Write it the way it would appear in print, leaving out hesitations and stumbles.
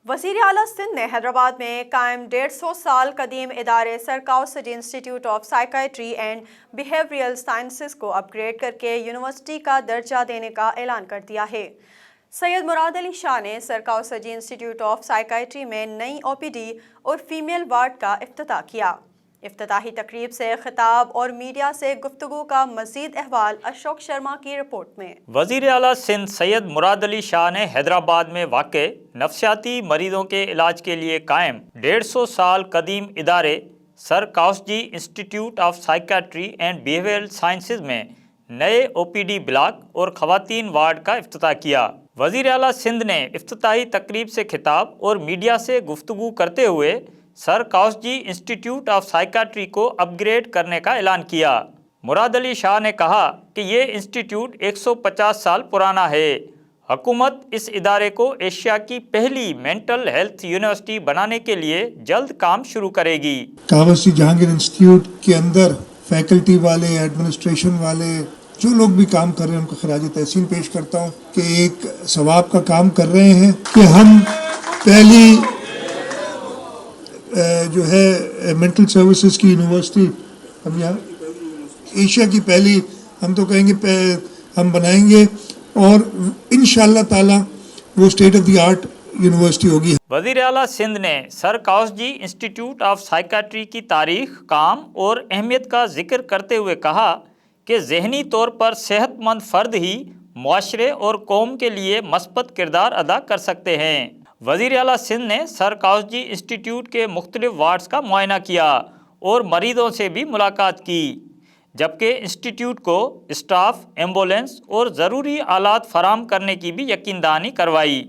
وزیر اعلیٰ سندھ نے حیدرآباد میں قائم 150 سال قدیم ادارے sir Cowasji institute of psychiatry and behavioural sciences کو اپ گریڈ کرکے یونیورسٹی کا درجہ دینے کا اعلان کر دیا ہے۔ سید مراد علی شاہ نے سر کاؤسجی انسٹیٹیوٹ آف سائیکیٹری میں نئی OPD اور فیمیل وارڈ کا افتتاح کیا۔ افتتاحی تقریب سے خطاب اور میڈیا سے گفتگو کا مزید احوال اشوک شرما کی رپورٹ میں۔ وزیر اعلیٰ سندھ سید مراد علی شاہ نے حیدرآباد میں واقع نفسیاتی مریضوں کے علاج کے لیے قائم 150 سال قدیم ادارے sir Cowasji institute of psychiatry and behavioural sciences میں نئے OPD بلاک اور خواتین وارڈ کا افتتاح کیا۔ وزیر اعلیٰ سندھ نے افتتاحی تقریب سے خطاب اور میڈیا سے گفتگو کرتے ہوئے سر کاؤسجی انسٹیٹیوٹ آف سائیکیٹری کو اپ گریڈ کرنے کا اعلان کیا۔ مراد علی شاہ نے کہا کہ یہ انسٹیٹیوٹ 150 سال پرانا ہے۔ حکومت اس ادارے کو ایشیا کی پہلی مینٹل ہیلتھ یونیورسٹی بنانے کے لیے جلد کام شروع کرے گی۔ کاوسی جہانگیر انسٹیٹیوٹ کے اندر فیکلٹی والے، ایڈمنسٹریشن والے، جو لوگ بھی کام کر رہے ہیں ان کو خراج تحسین پیش کرتا ہوں کہ ایک ثواب کا کام کر رہے ہیں کہ ہم پہلی جو ہے مینٹل سروسز کی یونیورسٹی ہم یہاں ایشیا کی پہلی ہم تو کہیں گے ہم بنائیں گے اور انشاءاللہ تعالی وہ state of the art university ہوگی۔ وزیر اعلیٰ سندھ نے سر کاؤسجی انسٹیٹیوٹ آف سائیکیٹری کی تاریخ، کام اور اہمیت کا ذکر کرتے ہوئے کہا کہ ذہنی طور پر صحت مند فرد ہی معاشرے اور قوم کے لیے مثبت کردار ادا کر سکتے ہیں۔ وزیر اعلیٰ سندھ نے سر کاؤسجی انسٹیٹیوٹ کے مختلف وارڈز کا معائنہ کیا اور مریضوں سے بھی ملاقات کی، جبکہ انسٹیٹیوٹ کو اسٹاف، ایمبولینس اور ضروری آلات فراہم کرنے کی بھی یقین دہانی کروائی۔